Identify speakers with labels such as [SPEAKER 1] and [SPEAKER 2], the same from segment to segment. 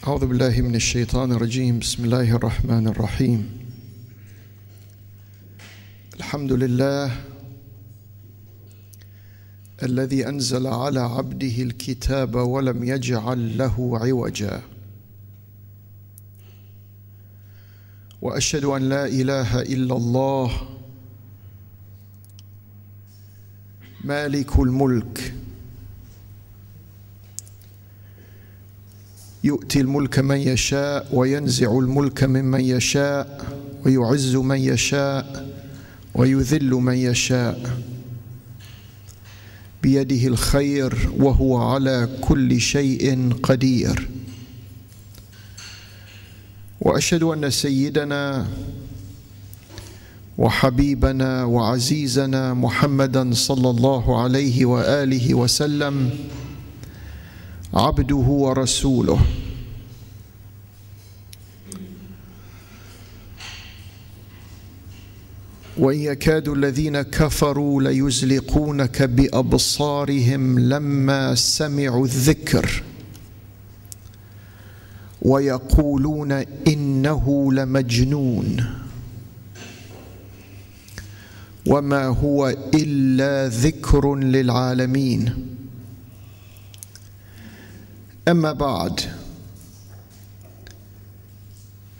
[SPEAKER 1] أعوذ بالله من الشيطان الرجيم بسم الله الرحمن الرحيم الحمد لله الذي أنزل على عبده الكتاب ولم يجعل له عوجا وأشهد أن لا إله إلا الله مالك الملك يؤتي الملك من يشاء وينزع الملك ممن يشاء ويعز من يشاء ويذل من يشاء بيده الخير وهو على كل شيء قدير وأشهد أن سيدنا وحبيبنا وعزيزنا محمدًا صلى الله عليه وآله وسلم عبده ورسوله وإن يكاد الذين كفروا ليزلقونك بأبصارهم لما سمعوا الذكر ويقولون إنه لمجنون وما هو إلا ذكر للعالمين أما بعد.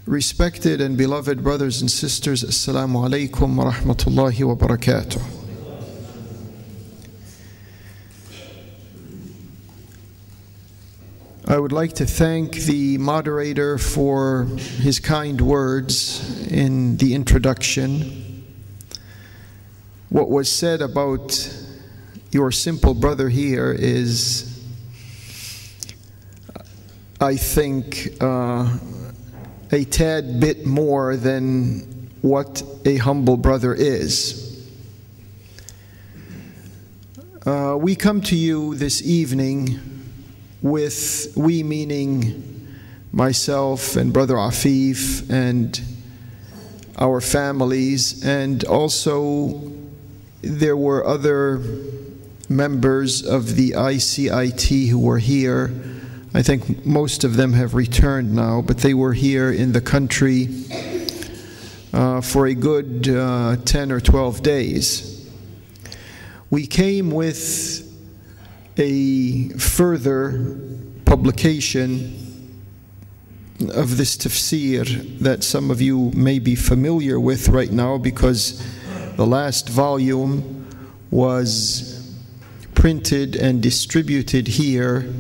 [SPEAKER 1] Respected and beloved brothers and sisters, Assalamu alaikum wa rahmatullahi wa barakatuh. I would like to thank the moderator for his kind words in the introduction. What was said about your simple brother here is, I think, a tad bit more than what a humble brother is. We come to you this evening with, we meaning myself and Brother AfeeF and our families, and also there were other members of the ICIT who were here. I think most of them have returned now, but they were here in the country for a good 10 or 12 days. We came with a further publication of this tafsir that some of you may be familiar with right now, because the last volume was printed and distributed here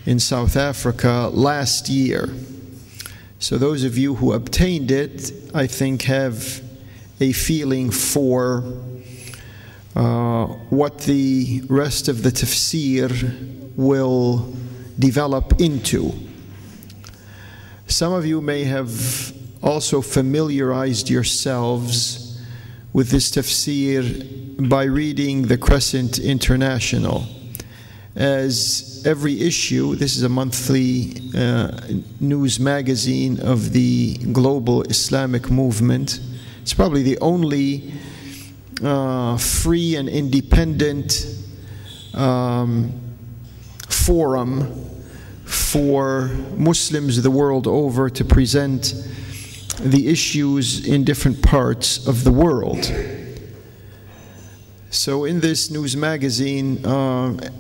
[SPEAKER 1] in South Africa last year. So those of you who obtained it, I think, have a feeling for what the rest of the tafsir will develop into. Some of you may have also familiarized yourselves with this tafsir by reading the Crescent International. As every issue, this is a monthly news magazine of the global Islamic movement. It's probably the only free and independent forum for Muslims the world over to present the issues in different parts of the world. So in this news magazine,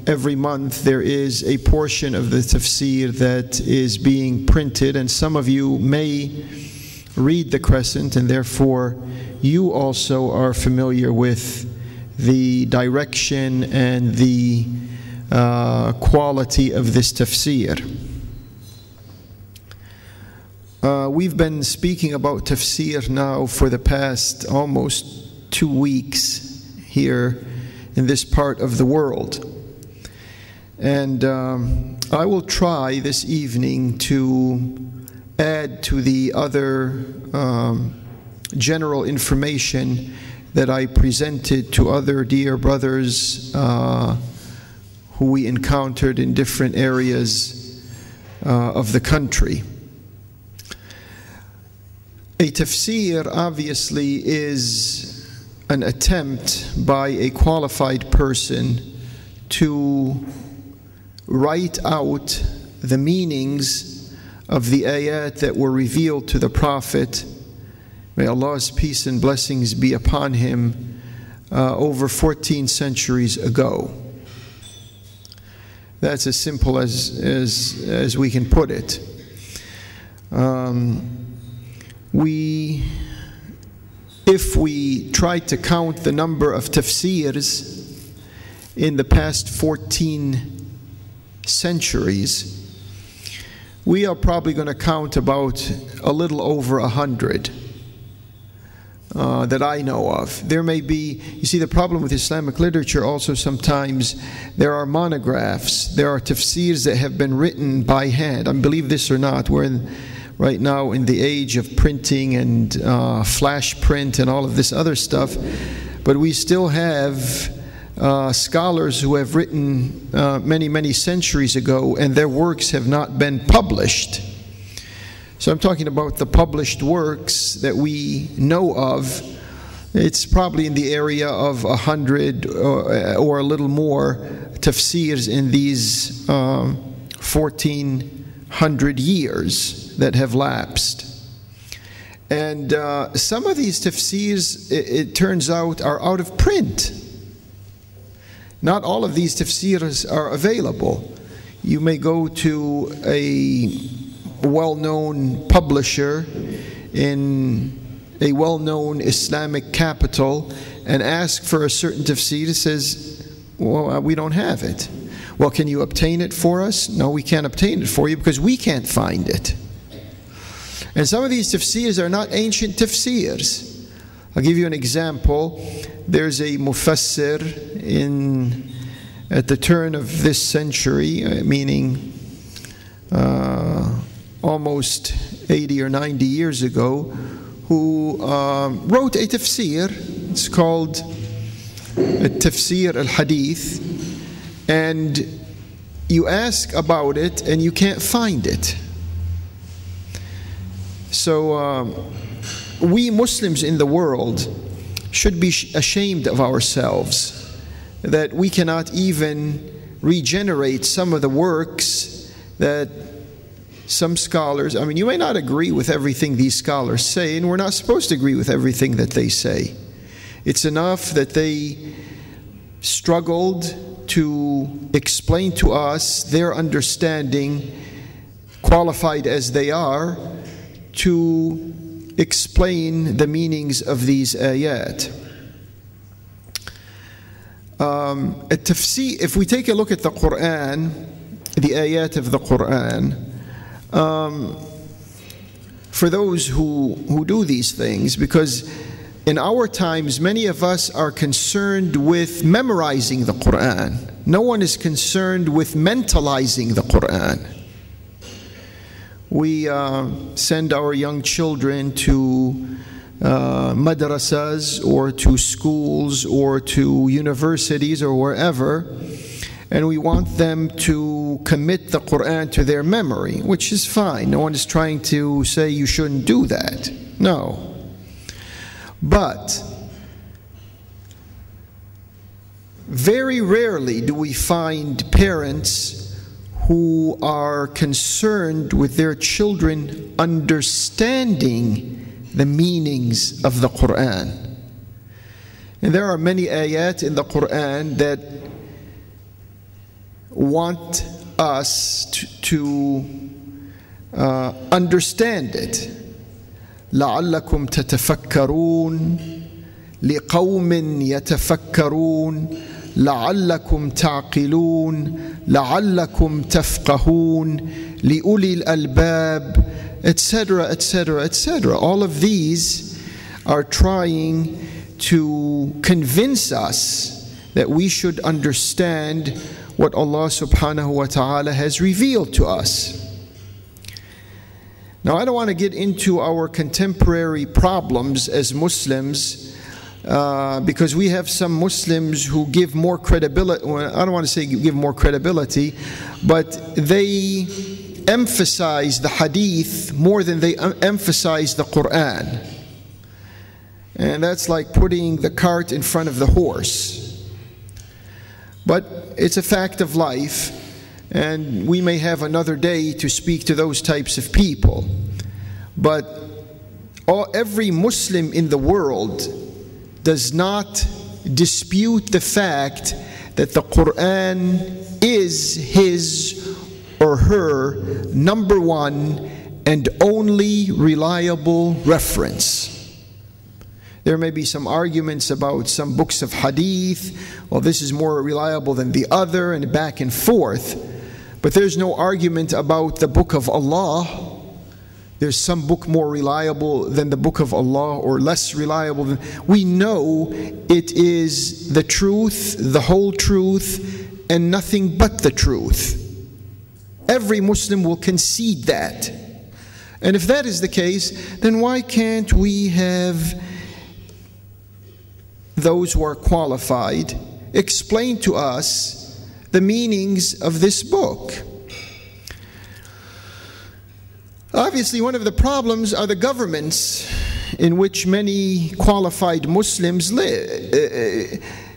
[SPEAKER 1] every month there is a portion of the tafsir that is being printed, and some of you may read the Crescent, and therefore you also are familiar with the direction and the quality of this tafsir. We've been speaking about tafsir now for the past almost 2 weeks here in this part of the world. And I will try this evening to add to the other general information that I presented to other dear brothers who we encountered in different areas of the country. A tafsir obviously is an attempt by a qualified person to write out the meanings of the ayat that were revealed to the Prophet, may Allah's peace and blessings be upon him, over 14 centuries ago. That's as simple as we can put it. If we try to count the number of tafseers in the past 14 centuries, we are probably going to count about a little over 100 that I know of. There may be, you see, the problem with Islamic literature also, sometimes there are monographs, there are tafseers that have been written by hand. I believe this or not, we're right now in the age of printing and flash print and all of this other stuff, but we still have scholars who have written many centuries ago, and their works have not been published. So I'm talking about the published works that we know of. It's probably in the area of 100 or a little more tafseers in these 1400 years that have lapsed. And some of these tafseers, it turns out, are out of print. Not all of these tafseers are available. You may go to a well-known publisher in a well-known Islamic capital and ask for a certain tafsir. It says, well, we don't have it. Well, can you obtain it for us? No, we can't obtain it for you because we can't find it. And some of these tafsirs are not ancient tafsirs. I'll give you an example. There's a mufassir at the turn of this century, meaning almost 80 or 90 years ago, who wrote a tafsir. It's called Tafseer Al-Hadith, and you ask about it and you can't find it. So we Muslims in the world should be ashamed of ourselves that we cannot even regenerate some of the works that some scholars, I mean, you may not agree with everything these scholars say, and we're not supposed to agree with everything that they say. It's enough that they struggled to explain to us their understanding, qualified as they are, to explain the meanings of these ayat. If we take a look at the Qur'an, the ayat of the Qur'an, for those who do these things, because in our times many of us are concerned with memorizing the Qur'an. No one is concerned with mentalizing the Qur'an. We send our young children to madrasas or to schools or to universities or wherever, and we want them to commit the Qur'an to their memory, which is fine. No one is trying to say you shouldn't do that. No. But very rarely do we find parents who are concerned with their children understanding the meanings of the Qur'an. And there are many ayat in the Qur'an that want us to understand it. لَعَلَّكُمْ تَتَفَكَّرُونَ لِقَوْمٍ يَتَفَكَّرُونَ لَعَلَّكُمْ تَعْقِلُونَ لَعَلَّكُمْ تَفْقَهُونَ لِأُولِي الْأَلْبَابِ, etc., etc., etc. All of these are trying to convince us that we should understand what Allah subhanahu wa ta'ala has revealed to us. Now, I don't want to get into our contemporary problems as Muslims, because we have some Muslims who give more credibility, well, I don't want to say give more credibility, but they emphasize the hadith more than they emphasize the Qur'an. And that's like putting the cart in front of the horse. But it's a fact of life And we may have another day to speak to those types of people. But every Muslim in the world does not dispute the fact that the Qur'an is his or her number one and only reliable reference. There may be some arguments about some books of hadith, well, this is more reliable than the other, and back and forth. But there's no argument about the book of Allah. There's some book more reliable than the book of Allah or less reliable than. We know it is the truth, the whole truth, and nothing but the truth. Every Muslim will concede that. And if that is the case, then why can't we have those who are qualified explain to us the meanings of this book? Obviously, one of the problems are the governments in which many qualified Muslims live,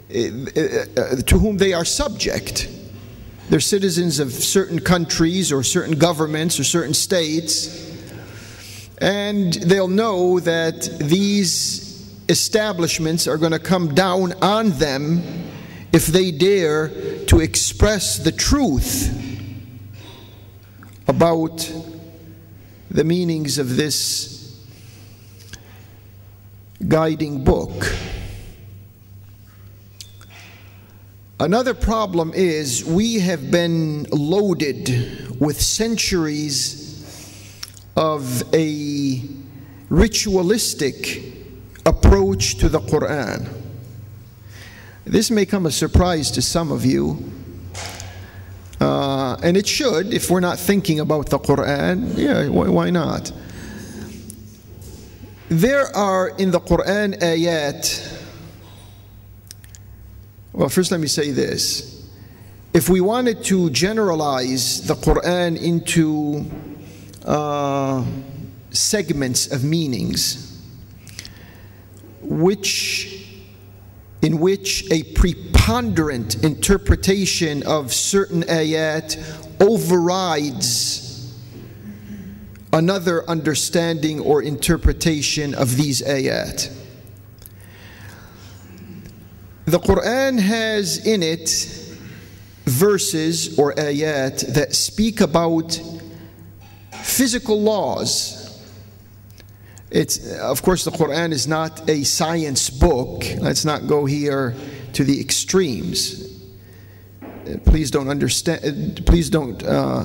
[SPEAKER 1] to whom they are subject. They're citizens of certain countries or certain governments or certain states, and they'll know that these establishments are going to come down on them if they dare to express the truth about the meanings of this guiding book. Another problem is we have been loaded with centuries of a ritualistic approach to the Qur'an. This may come as a surprise to some of you, and it should if we're not thinking about the Qur'an. Yeah, why not? There are in the Qur'an ayat. Well, first let me say this. If we wanted to generalize the Qur'an into segments of meanings, in which a preponderant interpretation of certain ayat overrides another understanding or interpretation of these ayat. The Qur'an has in it verses or ayat that speak about physical laws. Of course, the Qur'an is not a science book. Let's not go here to the extremes. Please don't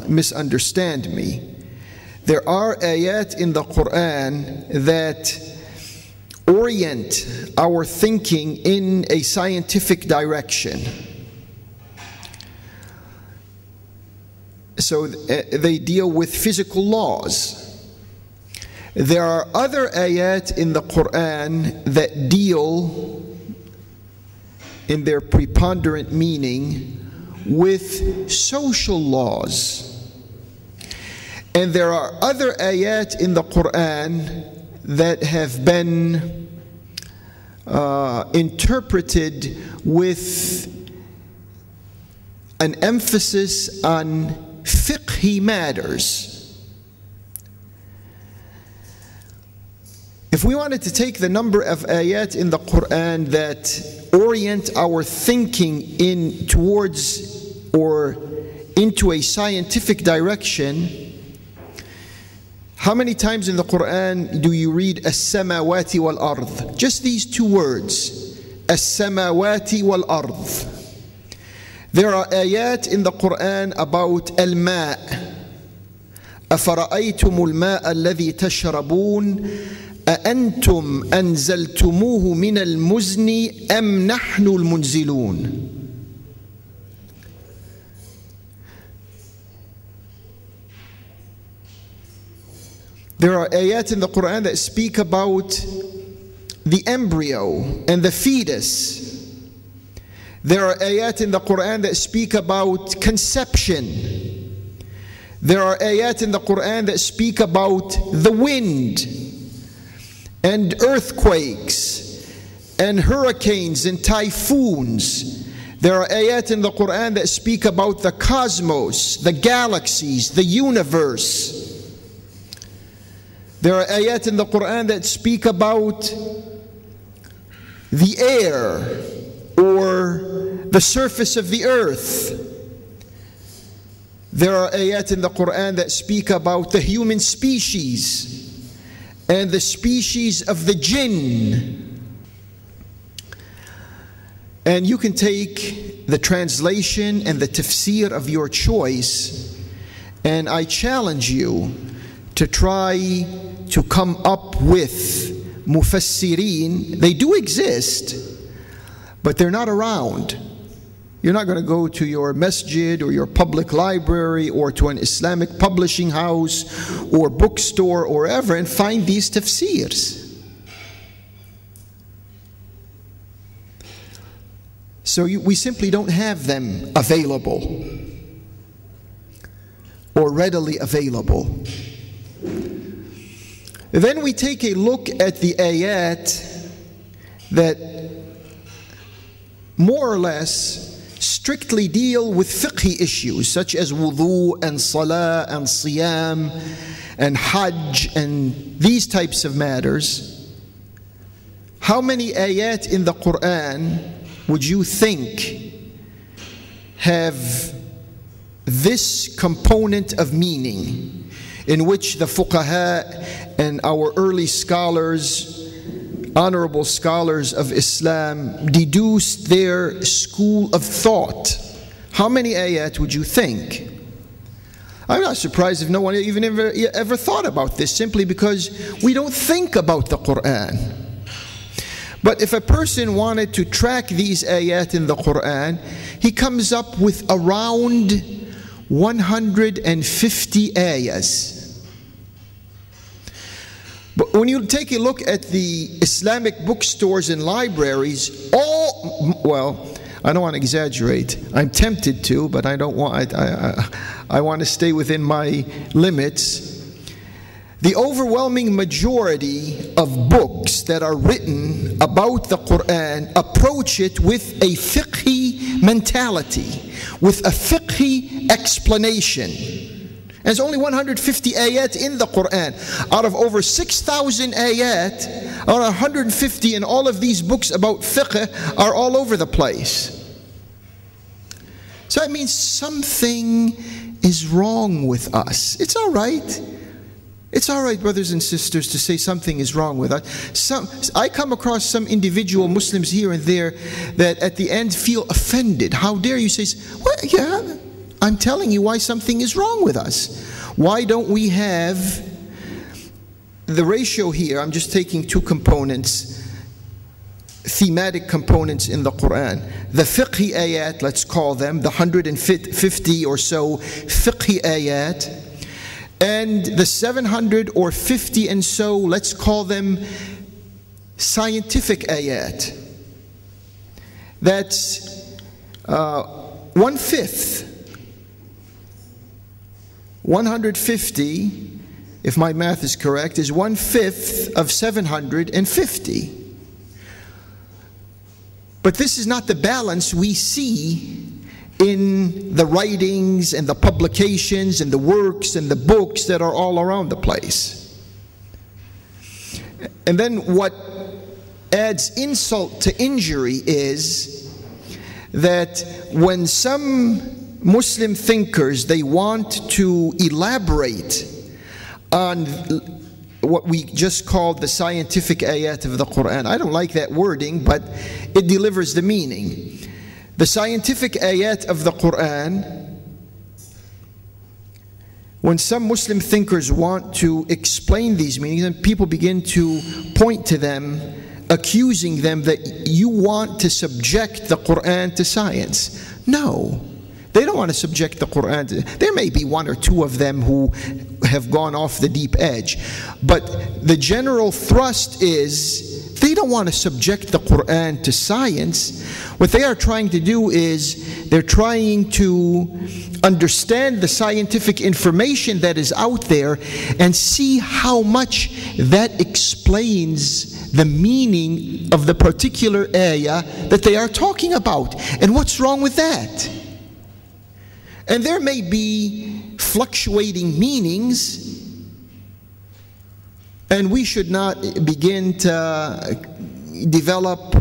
[SPEAKER 1] misunderstand me. There are ayat in the Qur'an that orient our thinking in a scientific direction. So they deal with physical laws. There are other ayat in the Qur'an that deal, in their preponderant meaning, with social laws. And there are other ayat in the Qur'an that have been interpreted with an emphasis on fiqhi matters. If we wanted to take the number of ayat in the Qur'an that orient our thinking in towards or into a scientific direction, how many times in the Qur'an do you read as-samawati wal-ard? Just these two words, as-samawati wal-ard. There are ayat in the Qur'an about al-ma'. أَفَرَأَيْتُمُ الْمَاءَ الَّذِي تَشْرَبُونَ أَأَنْتُمْ أَنزَلْتُمُوهُ مِنَ الْمُزْنِ أَمْ نَحْنُ الْمُنزِلُونَ. There are ayat in the Qur'an that speak about the embryo and the fetus. There are ayat in the Qur'an that speak about conception. There are ayat in the Qur'an that speak about the wind and earthquakes and hurricanes and typhoons. There are ayat in the Qur'an that speak about the cosmos, the galaxies, the universe. There are ayat in the Qur'an that speak about the air or the surface of the earth. There are ayat in the Qur'an that speak about the human species and the species of the jinn. And you can take the translation and the tafsir of your choice, and I challenge you to try to come up with mufassirin. They do exist, but they're not around. You're not going to go to your masjid or your public library or to an Islamic publishing house or bookstore or wherever and find these tafsirs. So we simply don't have them available or readily available. Then we take a look at the ayat that more or less strictly deal with fiqhi issues such as wudu and salah and siyam and hajj and these types of matters. How many ayat in the Qur'an would you think have this component of meaning, in which the fuqaha and our early scholars, honorable scholars of Islam, deduced their school of thought? How many ayat would you think? I'm not surprised if no one even ever thought about this, simply because we don't think about the Qur'an. But if a person wanted to track these ayat in the Qur'an, he comes up with around 150 ayahs. But when you take a look at the Islamic bookstores and libraries, well, I don't want to exaggerate. I'm tempted to, but I don't want. I want to stay within my limits. The overwhelming majority of books that are written about the Qur'an approach it with a fiqhi mentality, with a fiqhi explanation. And there's only 150 ayat in the Qur'an. Out of over 6,000 ayat, or 150 in all of these books about fiqh are all over the place. So that means something is wrong with us. It's all right. It's all right, brothers and sisters, to say something is wrong with us. I come across some individual Muslims here and there that at the end feel offended. How dare you say, well, yeah, I'm telling you why something is wrong with us. Why don't we have the ratio here? I'm just taking two components, thematic components in the Qur'an. The fiqhi ayat, let's call them, the 150 or so fiqhi ayat, and the 700 or 50 and so, let's call them scientific ayat. That's 1/5. 150, if my math is correct, is 1/5 of 750. But this is not the balance we see in the writings and the publications and the works and the books that are all around the place. And then what adds insult to injury is that when some Muslim thinkers, they want to elaborate on what we just called the scientific ayat of the Qur'an. I don't like that wording, but it delivers the meaning. The scientific ayat of the Qur'an, when some Muslim thinkers want to explain these meanings, and people begin to point to them, accusing them that you want to subject the Qur'an to science. No, they don't want to subject the Qur'an to. There may be one or two of them who have gone off the deep edge, but the general thrust is They don't want to subject the Qur'an to science. What they are trying to do is they're trying to understand the scientific information that is out there and see how much that explains the meaning of the particular ayah that they are talking about. And what's wrong with that? And there may be fluctuating meanings, and we should not begin to develop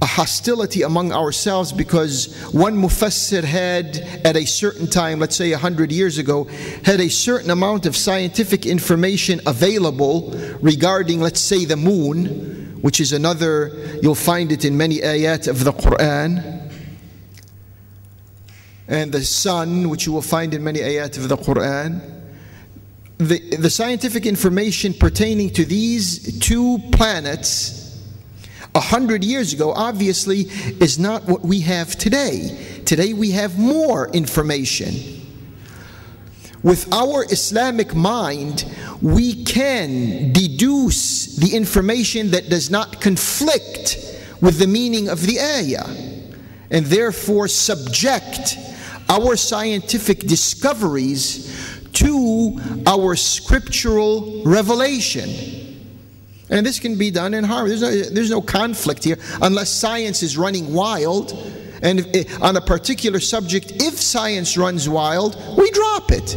[SPEAKER 1] a hostility among ourselves because one mufassir had at a certain time, let's say 100 years ago, had a certain amount of scientific information available regarding, let's say, the moon, which is another, you'll find it in many ayat of the Qur'an, and the sun, which you will find in many ayat of the Qur'an. The scientific information pertaining to these two planets 100 years ago obviously is not what we have today. Today we have more information. With our Islamic mind, we can deduce the information that does not conflict with the meaning of the ayah, and therefore subject our scientific discoveries to our scriptural revelation. And this can be done in harmony. There's no conflict here, unless science is running wild. And on a particular subject, if science runs wild, we drop it.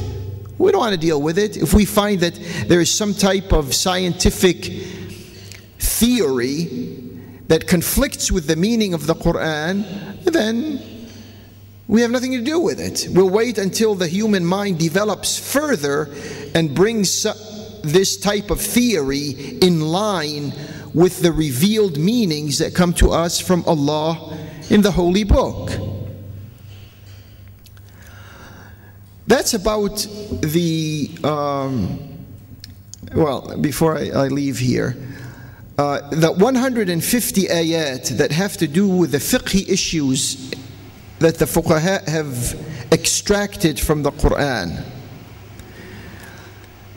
[SPEAKER 1] We don't want to deal with it. If we find that there is some type of scientific theory that conflicts with the meaning of the Qur'an, then we have nothing to do with it. We'll wait until the human mind develops further and brings this type of theory in line with the revealed meanings that come to us from Allah in the Holy Book. That's about the, well, before I leave here, the 150 ayat that have to do with the fiqhi issues that the fuqaha have extracted from the Qur'an.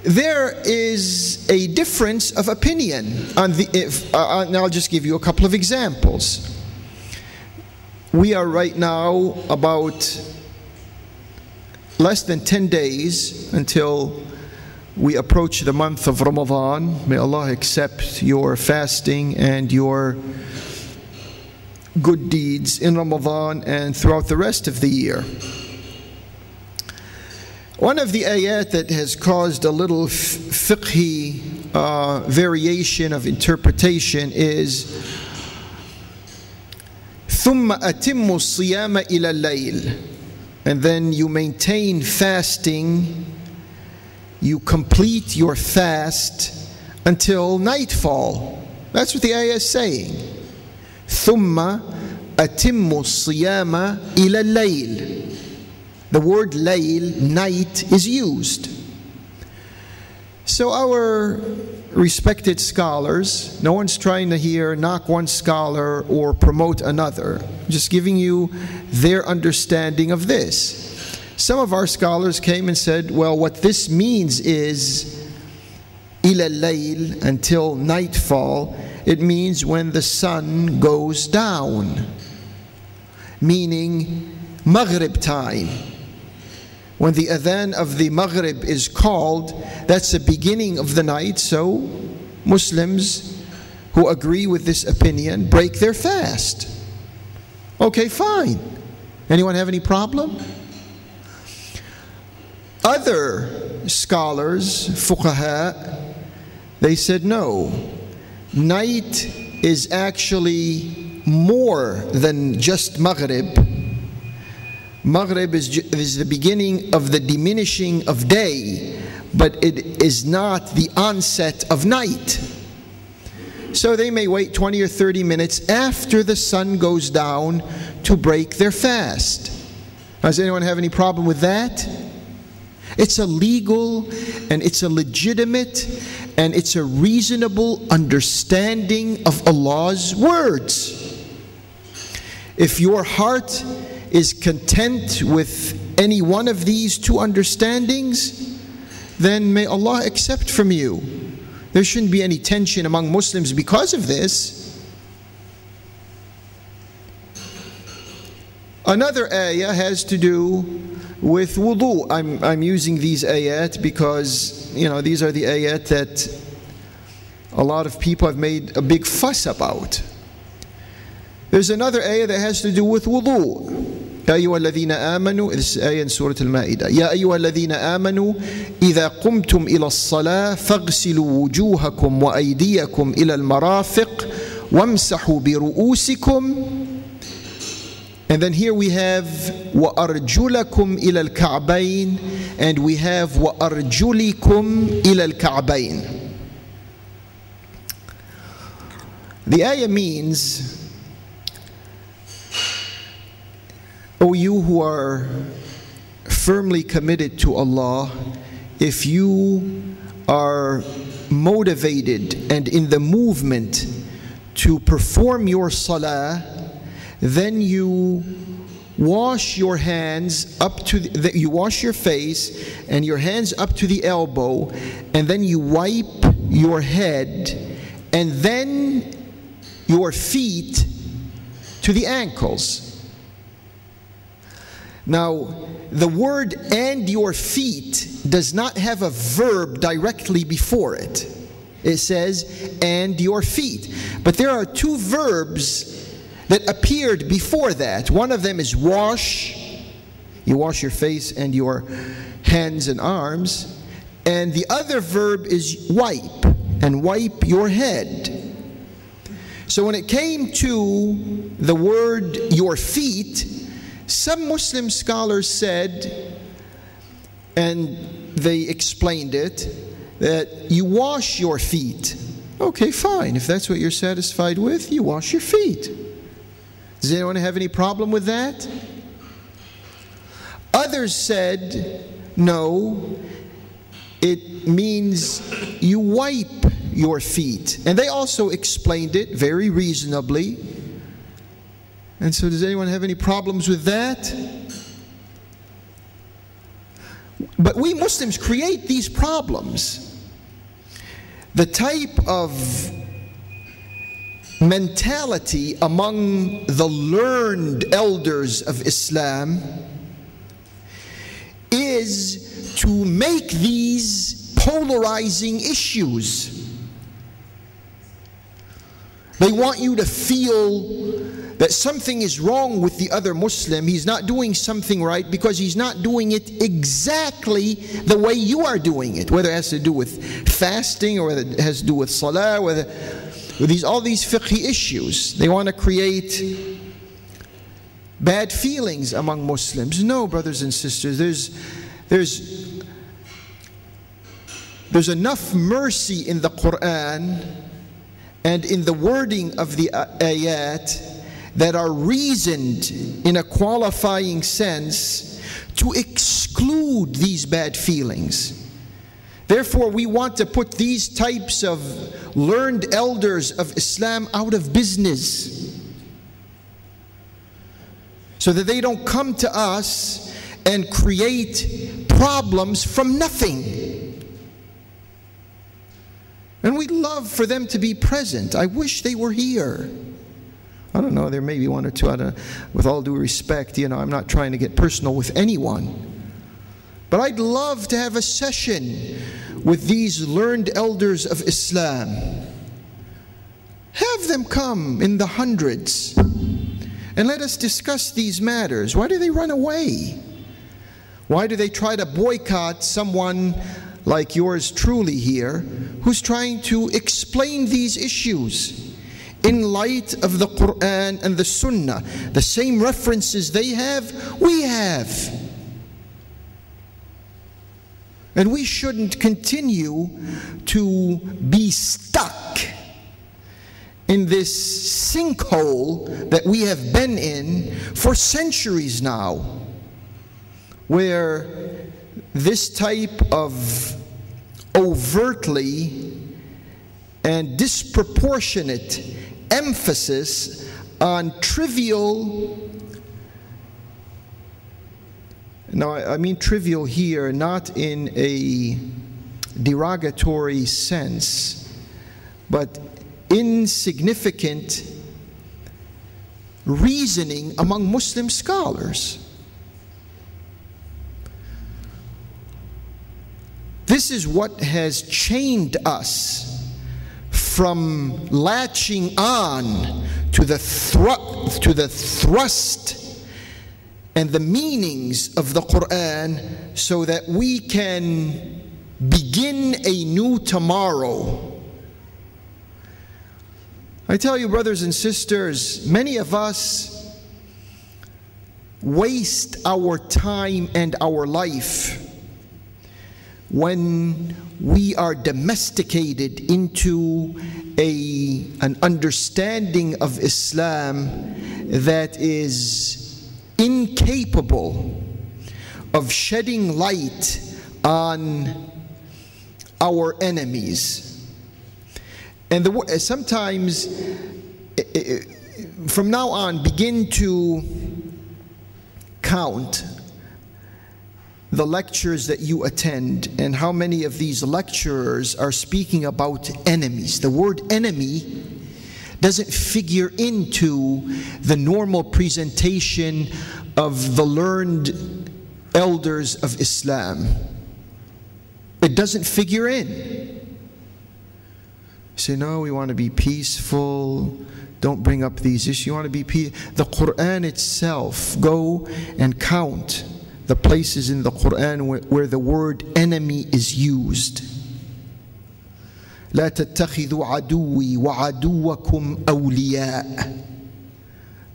[SPEAKER 1] There is a difference of opinion on and I'll just give you a couple of examples. We are right now about less than 10 days until we approach the month of Ramadan. May Allah accept your fasting and your good deeds in Ramadan and throughout the rest of the year. One of the ayat that has caused a little fiqhi variation of interpretation is ثُمَّ أَتِمُّ الصِّيَامَ إِلَى اللَّيْلِ, and then you maintain fasting, you complete your fast until nightfall. That's what the ayah is saying. ثُمَّ أَتِمُّ الصِّيَامَ إِلَى اللَّيْلِ. The word layl, night, is used. So our respected scholars, no one's trying to here knock one scholar or promote another, just giving you their understanding of this. Some of our scholars came and said, well, what this means is إِلَى اللَّيْلِ, until nightfall. It means when the sun goes down, meaning Maghrib time. When the adhan of the Maghrib is called, that's the beginning of the night. So Muslims who agree with this opinion break their fast. Okay, fine. Anyone have any problem? Other scholars, fuqaha, they said no. Night is actually more than just Maghrib. Maghrib is the beginning of the diminishing of day, but it is not the onset of night. So they may wait 20 or 30 minutes after the sun goes down to break their fast. Does anyone have any problem with that? It's a legal and it's a legitimate and it's a reasonable understanding of Allah's words. If your heart is content with any one of these two understandings, then may Allah accept from you. There shouldn't be any tension among Muslims because of this. Another ayah has to do with wudu. I'm using these ayat because, these are the ayat that a lot of people have made a big fuss about. There's another ayah that has to do with wudu. يا أيها الذين آمنوا, this is ayah in Surah Al-Ma'idah. يا أيها الذين آمنوا إذا قمتم إلى الصلاة فاغسلوا وجوهكم وأيديكم إلى المرافق وامسحوا برؤوسكم. And then here we have وأرجلكم إلى الكعبين, and we have وأرجلكم إلى الكعبين. The ayah means, O you who are firmly committed to Allah, if you are motivated and in the movement to perform your salah, then you wash your hands up to you wash your face and your hands up to the elbow, and then you wipe your head, and then your feet to the ankles. Now, the word "and your feet" does not have a verb directly before it. It says "and your feet." But there are two verbs that appeared before that. One of them is wash. You wash your face and your hands and arms. And the other verb is wipe, and wipe your head. So when it came to the word "your feet," some Muslim scholars said, and they explained it, that you wash your feet. Okay, fine. If that's what you're satisfied with, you wash your feet. Does anyone have any problem with that? Others said, no, it means you wipe your feet. And they also explained it very reasonably. And so does anyone have any problems with that? But we Muslims create these problems. The type of mentality among the learned elders of Islam is to make these polarizing issues. They want you to feel that something is wrong with the other Muslim. He's not doing something right because he's not doing it exactly the way you are doing it. Whether it has to do with fasting, or whether it has to do with salah, whether with all these fiqhi issues. They want to create bad feelings among Muslims. No, brothers and sisters, there's enough mercy in the Qur'an and in the wording of the ayat that are reasoned in a qualifying sense to exclude these bad feelings. Therefore, we want to put these types of learned elders of Islam out of business, so that they don't come to us and create problems from nothing. And we'd love for them to be present. I wish they were here. I don't know, there may be one or two. With all due respect, I'm not trying to get personal with anyone. But I'd love to have a session with these learned elders of Islam. Have them come in the hundreds and let us discuss these matters. Why do they run away? Why do they try to boycott someone like yours truly here, who's trying to explain these issues in light of the Qur'an and the Sunnah? The same references they have, we have. And we shouldn't continue to be stuck in this sinkhole that we have been in for centuries now, where this type of overtly and disproportionate emphasis on trivial, now I mean trivial here not in a derogatory sense, but insignificant reasoning among Muslim scholars. This is what has chained us from latching on to the thrust and the meanings of the Qur'an, so that we can begin a new tomorrow. I tell you, brothers and sisters, many of us waste our time and our life when we are domesticated into an understanding of Islam that is incapable of shedding light on our enemies. And sometimes, from now on, begin to count the lectures that you attend and how many of these lecturers are speaking about enemies. The word enemy doesn't figure into the normal presentation of the learned elders of Islam. It doesn't figure in. You say, no, we want to be peaceful. Don't bring up these issues. You want to be peaceful. The Qur'an itself, go and count the places in the Qur'an where the word enemy is used. لا تتخذوا عدوي وعدوكم أولياء.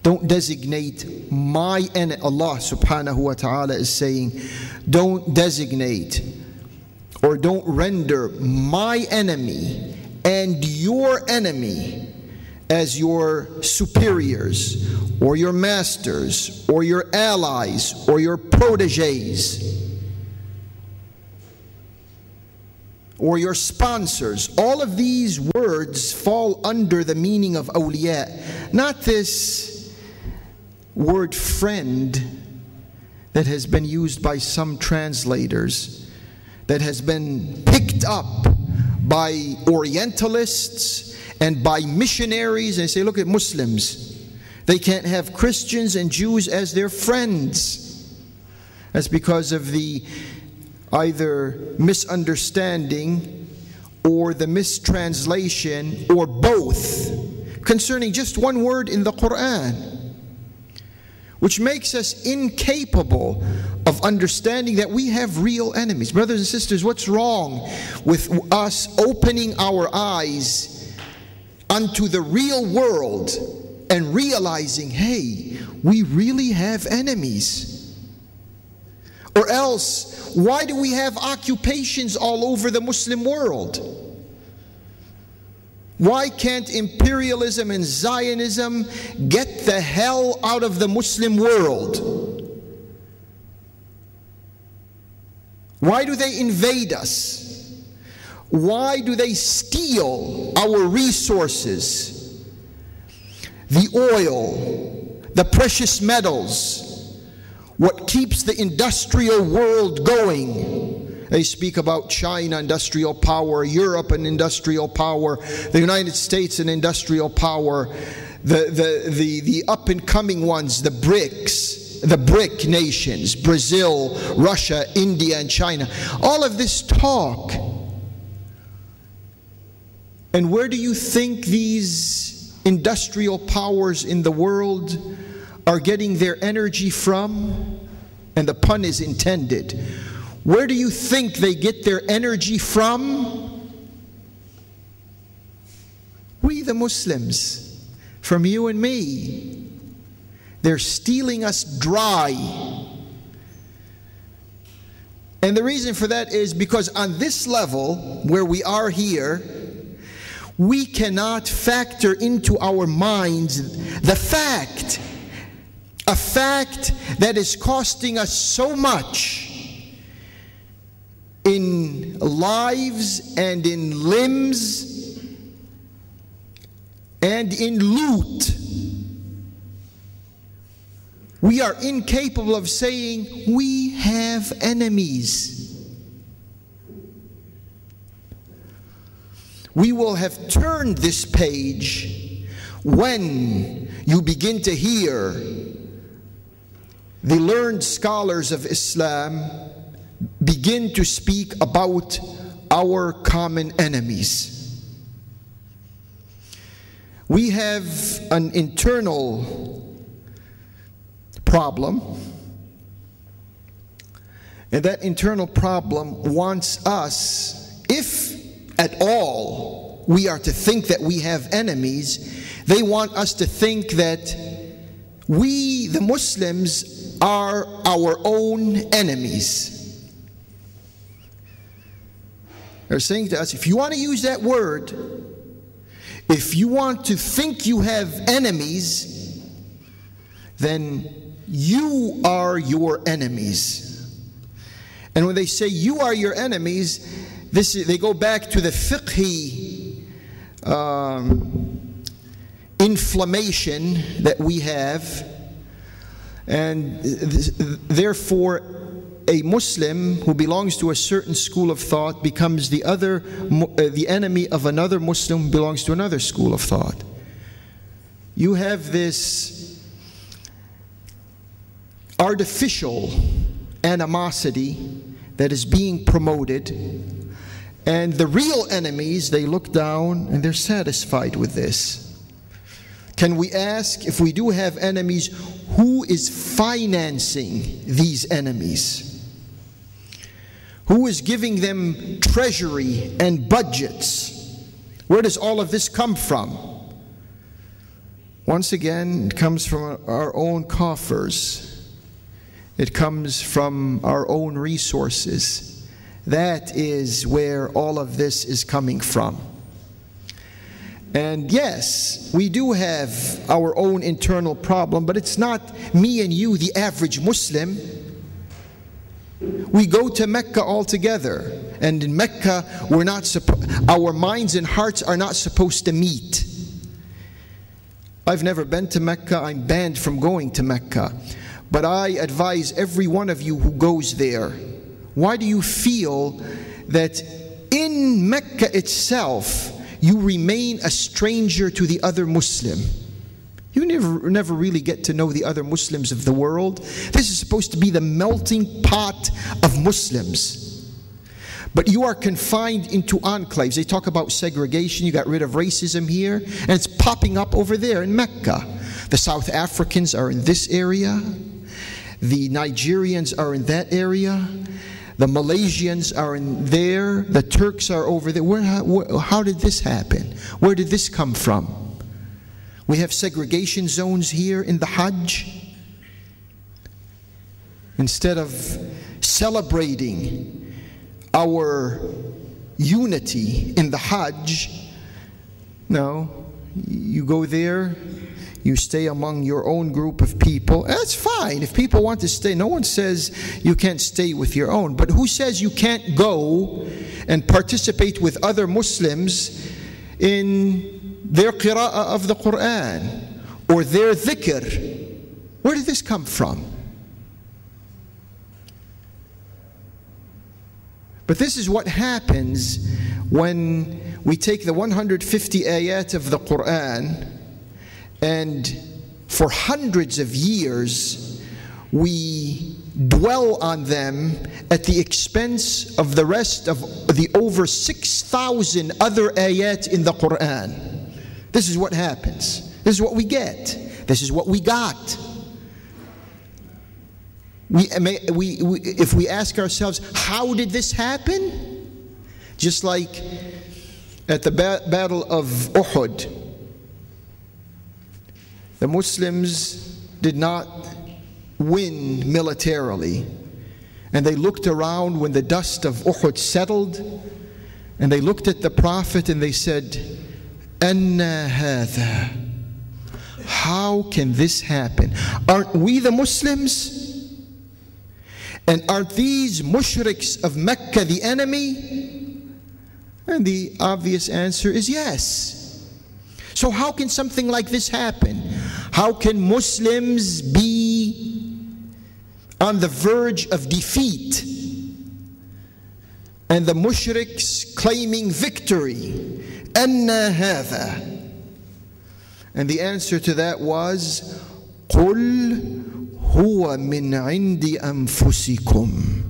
[SPEAKER 1] Don't designate my enemy. Allah subhanahu wa ta'ala is saying, don't designate or don't render my enemy and your enemy as your superiors or your masters or your allies or your proteges or your sponsors. All of these words fall under the meaning of awliya. Not this word friend that has been used by some translators, that has been picked up by Orientalists and by missionaries. They say, look at Muslims. They can't have Christians and Jews as their friends. That's because of the either misunderstanding or the mistranslation or both concerning just one word in the Qur'an, which makes us incapable of understanding that we have real enemies. Brothers and sisters, what's wrong with us opening our eyes unto the real world and realizing, hey, we really have enemies? Or else, why do we have occupations all over the Muslim world? Why can't imperialism and Zionism get the hell out of the Muslim world? Why do they invade us? Why do they steal our resources? The oil, the precious metals, what keeps the industrial world going. They speak about China, industrial power, Europe, an industrial power, the United States, an industrial power, the up-and-coming ones, the BRICS, the BRIC nations, Brazil, Russia, India, and China. All of this talk. And where do you think these industrial powers in the world are getting their energy from? And the pun is intended. Where do you think they get their energy from? We the Muslims, from you and me. They're stealing us dry. And the reason for that is because on this level, where we are here, we cannot factor into our minds the fact, a fact that is costing us so much in lives and in limbs and in loot. We are incapable of saying we have we will have turned this page when you begin to hear the learned scholars of Islam begin to speak about our common enemies. We have an internal problem, and that internal problem wants us, if at all we are to think that we have enemies, they want us to think that we, the Muslims, are our own enemies. They're saying to us, if you want to use that word, if you want to think you have enemies, then you are your enemies. And when they say you are your enemies, they go back to the fiqhi inflammation that we have, and therefore a Muslim who belongs to a certain school of thought becomes the enemy of another Muslim who belongs to another school of thought. You have this artificial animosity that is being promoted, and the real enemies, they look down and they're satisfied with this. Can we ask, if we do have enemies, who is financing these enemies? Who is giving them treasury and budgets? Where does all of this come from? Once again, it comes from our own coffers. It comes from our own resources. That is where all of this is coming from. And yes, we do have our own internal problem, but it's not me and you, the average Muslim. We go to Mecca all together, and in Mecca, our minds and hearts are not supposed to meet. I've never been to Mecca. I'm banned from going to Mecca. But I advise every one of you who goes there, why do you feel that in Mecca itself you remain a stranger to the other Muslim? You never really get to know the other Muslims of the world. This is supposed to be the melting pot of Muslims. But you are confined into enclaves. They talk about segregation. You got rid of racism here, and it's popping up over there in Mecca. The South Africans are in this area. The Nigerians are in that area. The Malaysians are in there. The Turks are over there. How did this happen? Where did this come from? We have segregation zones here in the Hajj. Instead of celebrating our unity in the Hajj, no, you go there, you stay among your own group of people. That's fine. If people want to stay, no one says you can't stay with your own. But who says you can't go and participate with other Muslims in their qira'ah of the Qur'an or their dhikr? Where did this come from? But this is what happens when we take the 150 ayat of the Qur'an, and for hundreds of years we dwell on them at the expense of the rest of the over 6,000 other ayat in the Qur'an. This is what happens. This is what we get. This is what we got. If we ask ourselves, how did this happen? Just like at the Battle of Uhud, the Muslims did not win militarily. And they looked around when the dust of Uhud settled, and they looked at the Prophet and they said, Anna hadha. How can this happen? Aren't we the Muslims? And aren't these mushriks of Mecca the enemy? And the obvious answer is yes. So how can something like this happen? How can Muslims be on the verge of defeat and the mushriks claiming victory? أَنَّ هَذَا. And the answer to that was, قُلْ هُوَ مِنْ عِنْدِ أَنفُسِكُمْ.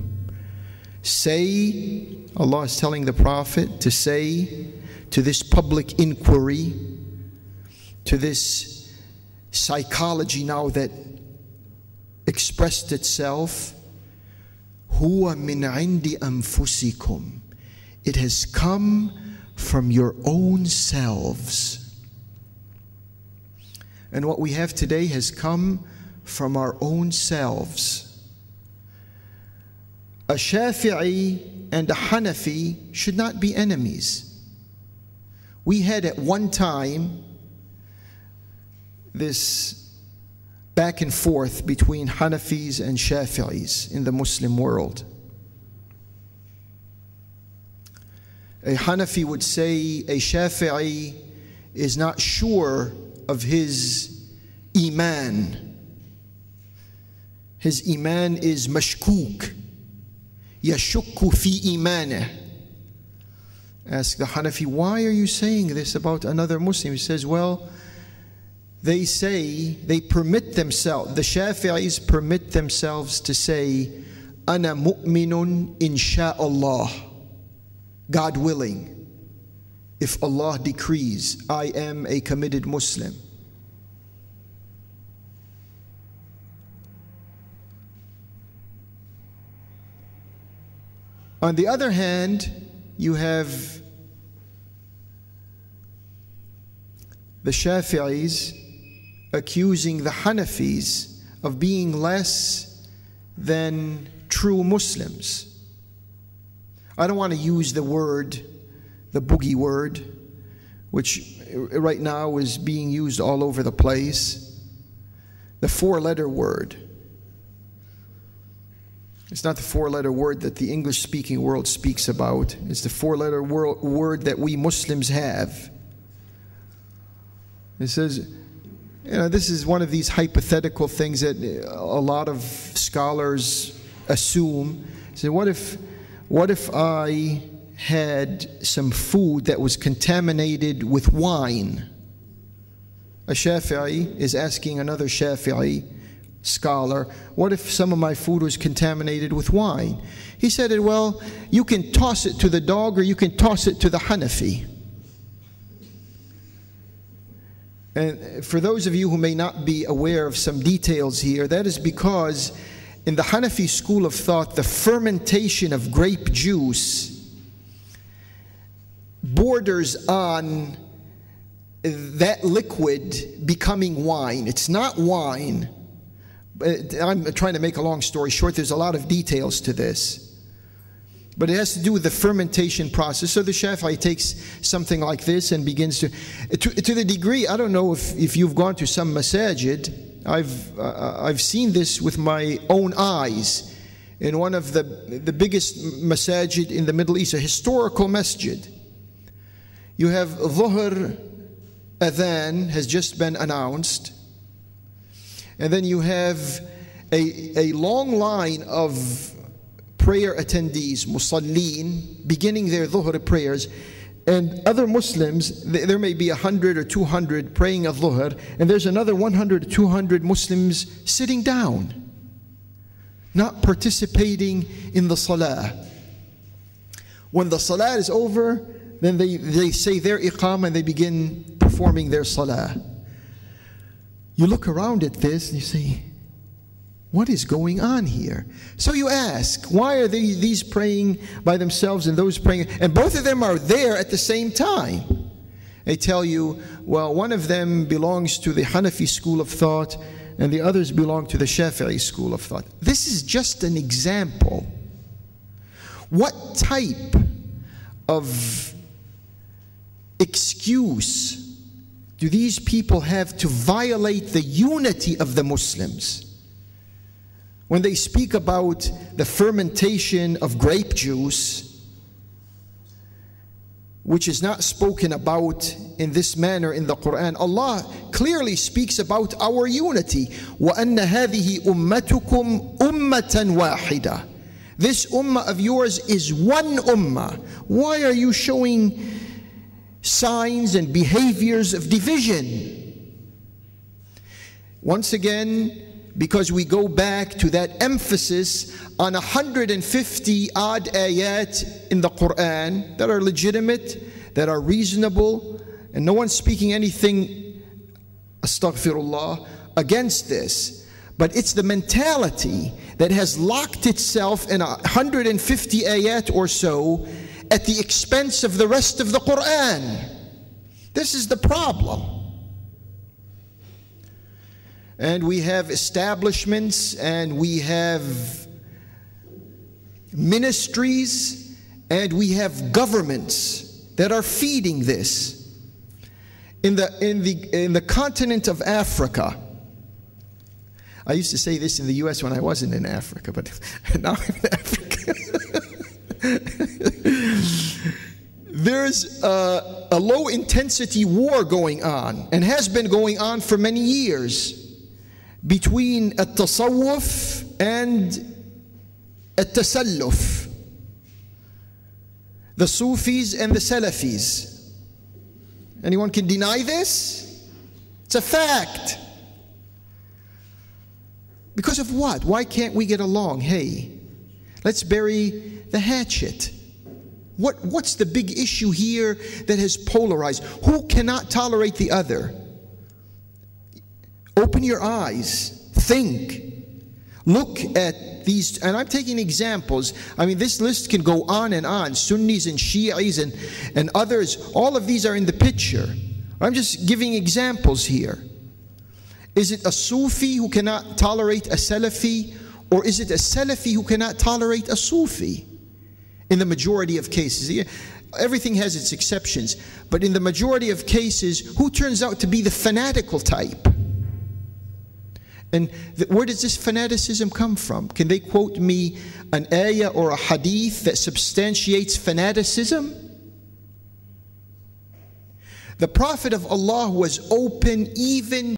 [SPEAKER 1] Say, Allah is telling the Prophet to say to this public inquiry, to this psychology now that expressed itself, هُوَ مِنْ عِنْدِ أَنفُسِكُمْ. It has come from your own selves. And what we have today has come from our own selves. A Shafi'i and a Hanafi should not be enemies. We had at one time this back and forth between Hanafis and Shafi'is in the Muslim world. A Hanafi would say a Shafi'i is not sure of his iman. His iman is mashkook. Yashukku fi imaneh. Ask the Hanafi, why are you saying this about another Muslim? He says, well, they say, they permit themselves, the Shafi'is permit themselves to say, Ana mu'minun insha'Allah, God willing. If Allah decrees, I am a committed Muslim. On the other hand, you have the Shafi'is accusing the Hanafis of being less than true Muslims. I don't want to use the word, the boogie word, which right now is being used all over the place. The four-letter word. It's not the four-letter word that the English-speaking world speaks about. It's the four-letter word that we Muslims have. It says, you know, this is one of these hypothetical things that a lot of scholars assume. So what if I had some food that was contaminated with wine? A Shafi'i is asking another Shafi'i scholar, what if some of my food was contaminated with wine? He said, well, you can toss it to the dog or you can toss it to the Hanafi. And for those of you who may not be aware of some details here, that is because in the Hanafi school of thought, the fermentation of grape juice borders on that liquid becoming wine. It's not wine. I'm trying to make a long story short. There's a lot of details to this. But it has to do with the fermentation process. So the Shafi'i takes something like this and begins to the degree, I don't know if you've gone to some masajid. I've seen this with my own eyes. In one of the biggest masajid in the Middle East, a historical masjid. You have Dhuhr adhan has just been announced. And then you have a long line of prayer attendees, musallin, beginning their dhuhr prayers. And other Muslims, there may be 100 or 200 praying a dhuhr, and there's another 100 or 200 Muslims sitting down, not participating in the salah. When the salah is over, then they say their iqamah and they begin performing their salah. You look around at this and you say, what is going on here? So you ask, why are these praying by themselves and those praying? And both of them are there at the same time. They tell you, well, one of them belongs to the Hanafi school of thought and the others belong to the Shafi'i school of thought. This is just an example. What type of excuse do these people have to violate the unity of the Muslims? When they speak about the fermentation of grape juice, which is not spoken about in this manner in the Qur'an, Allah clearly speaks about our unity. وَأَنَّ هَذِهِ أُمَّتُكُمْ أُمَّةً وَاحِدَةً. This ummah of yours is one ummah. Why are you showing signs and behaviors of division. Once again, because we go back to that emphasis on 150 odd ayat in the Qur'an that are legitimate, that are reasonable, and no one's speaking anything, astaghfirullah, against this. But it's the mentality that has locked itself in 150 ayat or so at the expense of the rest of the Qur'an. This is the problem. And we have establishments, and we have ministries, and we have governments that are feeding this. In the continent of Africa, I used to say this in the US when I wasn't in Africa, but now I'm in Africa. There's a low-intensity war going on, and has been going on for many years, between at-tasawwuf and at-tasalluf, the Sufis and the Salafis. Anyone can deny this? It's a fact. Because of what? Why can't we get along? Hey, let's bury the hatchet. What's the big issue here that has polarized? Who cannot tolerate the other? Open your eyes, think, look at these, and I'm taking examples. I mean, this list can go on and on. Sunnis and Shi'is and others, all of these are in the picture. I'm just giving examples here. Is it a Sufi who cannot tolerate a Salafi, or is it a Salafi who cannot tolerate a Sufi? In the majority of cases. Everything has its exceptions, but in the majority of cases, who turns out to be the fanatical type? And where does this fanaticism come from? Can they quote me an ayah or a hadith that substantiates fanaticism? The Prophet of Allah was open even